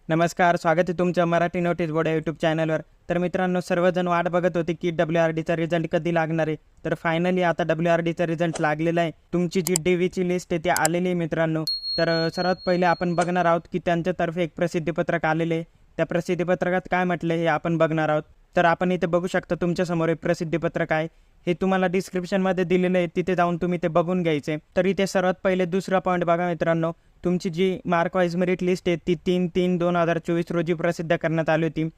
नमस्कार, स्वागत आहे तुमच्या मराठी नोटीस बोर्ड या यूट्यूब चॅनलवर. तर मित्रांनो, सर्वजण वाट बघत होते की WRDचा रिझल्ट कधी लागणार आहे. तर फायनली आता WRDचा रिझल्ट लागलेला आहे. तुमची जी DVची लिस्ट आहे ती आलेली आहे मित्रांनो. तर सर्वात पहिले आपण बघणार आहोत की त्यांच्यातर्फे एक प्रसिद्धीपत्रक आलेले आहे. त्या प्रसिद्धीपत्रकात काय म्हटलं हे आपण बघणार आहोत. तर आपण इथे बघू शकता तुमच्यासमोर एक प्रसिद्धीपत्रक आहे. हे तुम्हाला डिस्क्रिप्शनमध्ये दिलेलं आहे, तिथे जाऊन तुम्ही ते बघून घ्यायचे. तर इथे सर्वात पहिले दुसरा पॉईंट बघा मित्रांनो, तुमची जी मार्क वाईज मेरिट लिस्ट आहे ती 3/3/2024 रोजी प्रसिद्ध करण्यात आली होती.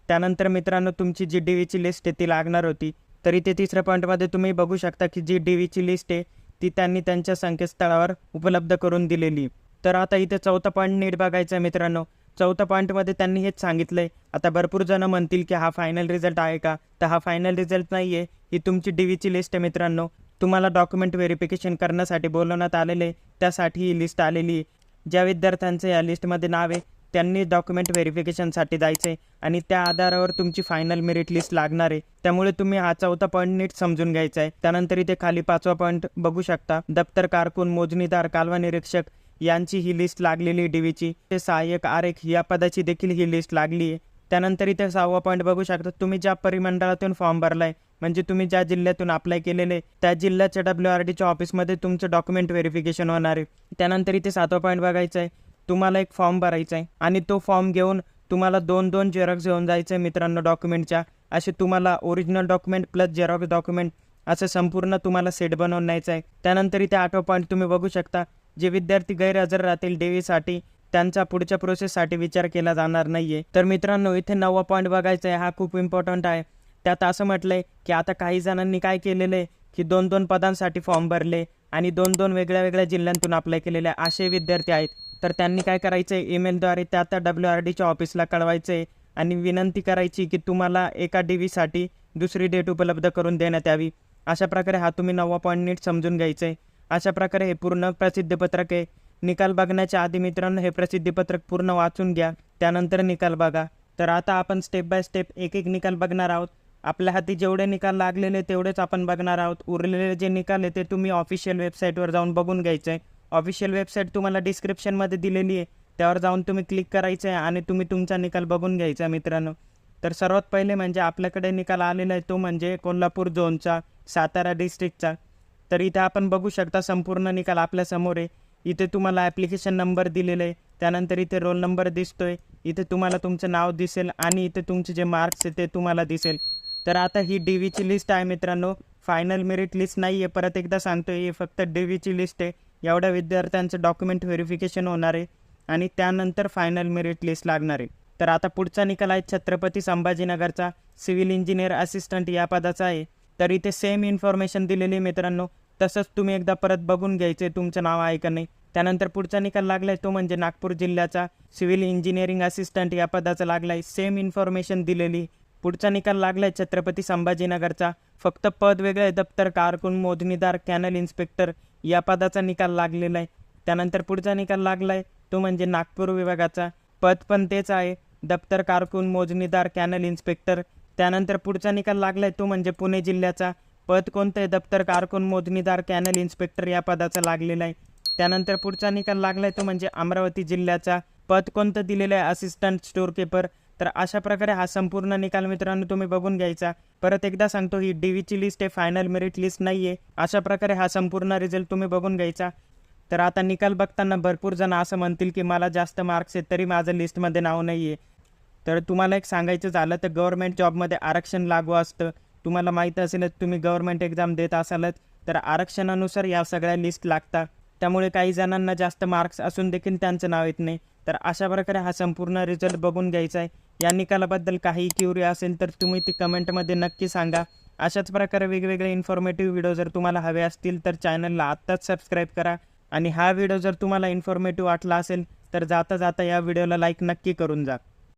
त्यानंतर मित्रांनो तुमची जी DVची लिस्ट आहे ती लागणार होती. तर इथे तिसऱ्या पॉईंटमध्ये तुम्ही बघू शकता की जी DVची लिस्ट आहे ती त्यांनी त्यांच्या संकेतस्थळावर उपलब्ध करून दिलेली. तर आता इथे चौथा पॉईंट नीट बघायचा आहे मित्रांनो. चौथ्या पॉईंटमध्ये त्यांनी हेच सांगितलं आहे. आता भरपूर जणं म्हणतील की हा फायनल रिझल्ट आहे का? तर हा फायनल रिझल्ट नाही आहे, ही तुमची DVची लिस्ट आहे मित्रांनो. तुम्हाला डॉक्युमेंट व्हेरिफिकेशन करण्यासाठी बोलवण्यात आलेले, त्यासाठी ही लिस्ट आलेली आहे. ज्या विद्यार्थ्यांचं या लिस्टमध्ये नाव आहे त्यांनी डॉक्युमेंट व्हेरिफिकेशनसाठी जायचं आहे आणि त्या आधारावर तुमची फायनल मेरिट लिस्ट लागणार आहे. त्यामुळे तुम्ही हा चौथा पॉईंट नीट समजून घ्यायचा आहे. त्यानंतर इथे खाली पाचवा पॉईंट बघू शकता, दप्तर कारकून, मोजणीदार, कालवा निरीक्षक यांची ही लिस्ट लागलेली DVची. ते सहाय्यक आरेख या पदाची देखील ही लिस्ट लागली आहे. त्यानंतर इथे सहावा पॉईंट बघू शकता, तुम्ही ज्या परिमंडळातून फॉर्म भरलाय म्हणजे तुम्ही ज्या जिल्ह्यातून अप्लाय केलेले त्या जिल्ह्याच्या WRDच्या ऑफिसमध्ये तुमचं डॉक्युमेंट व्हेरिफिकेशन होणार आहे. त्यानंतर इथे सातवा पॉईंट बघायचा आहे, तुम्हाला एक फॉर्म भरायचा आहे आणि तो फॉर्म घेऊन तुम्हाला 2 झेरॉक्स घेऊन जायचं आहे मित्रांनो डॉक्युमेंटच्या. असे तुम्हाला original document plus Xerox document असं संपूर्ण तुम्हाला सेट बनवून न्यायचं आहे. त्यानंतर इथे आठवा पॉईंट तुम्ही बघू शकता, जे विद्यार्थी गैरहजर राहतील DVसाठी त्यांचा पुढच्या प्रोसेससाठी विचार केला जाणार नाही आहे. तर मित्रांनो इथे 9वा पॉईंट बघायचा आहे, हा खूप इम्पॉर्टंट आहे. त्यात असं म्हटलं आहे की आता काही जणांनी काय केलेलं आहे की 2 पदांसाठी फॉर्म भरले आणि 2 वेगळ्या वेगळ्या जिल्ह्यांतून अप्लाय केलेले असे विद्यार्थी आहेत. तर त्यांनी काय करायचं आहे, ईमेलद्वारे त्या WRDच्या ऑफिसला कळवायचं आहे आणि विनंती करायची की तुम्हाला एका DVसाठी दुसरी डेट उपलब्ध करून देण्यात यावी. अशा प्रकारे हा तुम्ही 9वा पॉईंट नीट समजून घ्यायचं आहे. अशा प्रकारे हे पूर्ण प्रसिद्धीपत्रक आहे. निकाल बघण्याच्या आधी मित्रांनो हे प्रसिद्धीपत्रक पूर्ण वाचून घ्या, त्यानंतर निकाल बघा. तर आता आपण स्टेप बाय स्टेप एक एक निकाल बघणार आहोत. आपल्या हाती जेवढे निकाल लागलेले तेवढेच आपण बघणार आहोत. उरलेले जे निकाल आहे ते तुम्ही ऑफिशियल वेबसाईटवर जाऊन बघून घ्यायचं आहे. ऑफिशियल वेबसाईट तुम्हाला डिस्क्रिप्शनमध्ये दिलेली आहे, त्यावर जाऊन तुम्ही क्लिक करायचं आहे आणि तुम्ही तुमचा निकाल बघून घ्यायचा मित्रांनो. तर सर्वात पहिले म्हणजे आपल्याकडे निकाल आलेला आहे तो म्हणजे कोल्हापूर झोनचा, सातारा डिस्ट्रिक्टचा. तर इथे आपण बघू शकता संपूर्ण निकाल आपल्यासमोर आहे. इथे तुम्हाला ॲप्लिकेशन नंबर दिलेला आहे, त्यानंतर इथे रोल नंबर दिसतोय, इथे तुम्हाला तुमचं नाव दिसेल आणि इथे तुमचे जे मार्क्स आहे ते तुम्हाला दिसेल. तर आता ही DVची लिस्ट आहे मित्रांनो, फायनल मेरिट लिस्ट नाही आहे. परत एकदा सांगतोय, ही फक्त DVची लिस्ट आहे. एवढ्या विद्यार्थ्यांचं डॉक्युमेंट व्हेरिफिकेशन होणार आहे आणि त्यानंतर फायनल मेरिट लिस्ट लागणार आहे. तर आता पुढचा निकाल आहे छत्रपती संभाजीनगरचा सिव्हिल इंजिनियर असिस्टंट या पदाचा आहे. तर इथे सेम इन्फॉर्मेशन दिलेली मित्रांनो, तसंच तुम्ही एकदा परत बघून घ्यायचे तुमचं नाव आहे का नाही. त्यानंतर पुढचा निकाल लागला आहे तो म्हणजे नागपूर जिल्ह्याचा सिव्हिल इंजिनिअरिंग असिस्टंट या पदाचा लागला आहे. सेम इन्फॉर्मेशन दिलेली. पुढचा निकाल लागला आहे छत्रपती संभाजीनगरचा, फक्त पद वेगळं आहे, दप्तर कारकून, मोजणीदार, कॅनल इन्स्पेक्टर या पदाचा निकाल लागलेला आहे. त्यानंतर पुढचा निकाल लागला आहे तो म्हणजे नागपूर विभागाचा, पद पण तेच आहे, दप्तर कारकून, मोजणीदार, कॅनल इन्स्पेक्टर. त्यानंतर पुढचा निकाल लागला आहे तो म्हणजे पुणे जिल्ह्याचा, पद कोणतं आहे, दप्तर कारकून, मोजणीदार, कॅनल इन्स्पेक्टर या पदाचा लागलेला आहे. त्यानंतर पुढचा निकाल लागला आहे तो म्हणजे अमरावती जिल्ह्याचा, पद कोणतं दिलेलं आहे, असिस्टंट स्टोअर कीपर. तर अशा प्रकारे हा संपूर्ण निकाल मित्रांनो तुम्ही बघून घ्यायचा. परत एकदा सांगतो, ही DVची लिस्ट आहे, फायनल मेरिट लिस्ट नाही आहे. अशा प्रकारे हा संपूर्ण रिझल्ट तुम्ही बघून घ्यायचा. तर आता निकाल बघताना भरपूर जण असं म्हणतील की मला जास्त मार्क्स आहेत तरी माझं लिस्टमध्ये नाव नाही आहे. तर तुम्हाला एक सांगायचं झालं तर गव्हर्नमेंट जॉबमध्ये आरक्षण लागू असतं. तुम्हाला माहीत असेलच, तुम्ही गव्हर्नमेंट एक्झाम देत असालच तर आरक्षणानुसार या सगळ्या लिस्ट लागतात. त्यामुळे काही जणांना जास्त मार्क्स असून देखील त्यांचं नाव येत नाही. तर अशा प्रकारे हा संपूर्ण रिझल्ट बघून घ्यायचा आहे. या निकालाबद्दल काही क्युरी असेल तर तुम्ही ती कमेंटमध्ये नक्की सांगा. अशाच प्रकारे वेगवेगळे इन्फॉर्मेटिव्ह व्हिडिओ जर तुम्हाला हवे असतील तर चॅनलला आत्ताच सबस्क्राईब करा आणि हा व्हिडिओ जर तुम्हाला इन्फॉर्मेटिव्ह वाटला असेल तर जाता जाता या व्हिडिओला लाईक नक्की करून जा.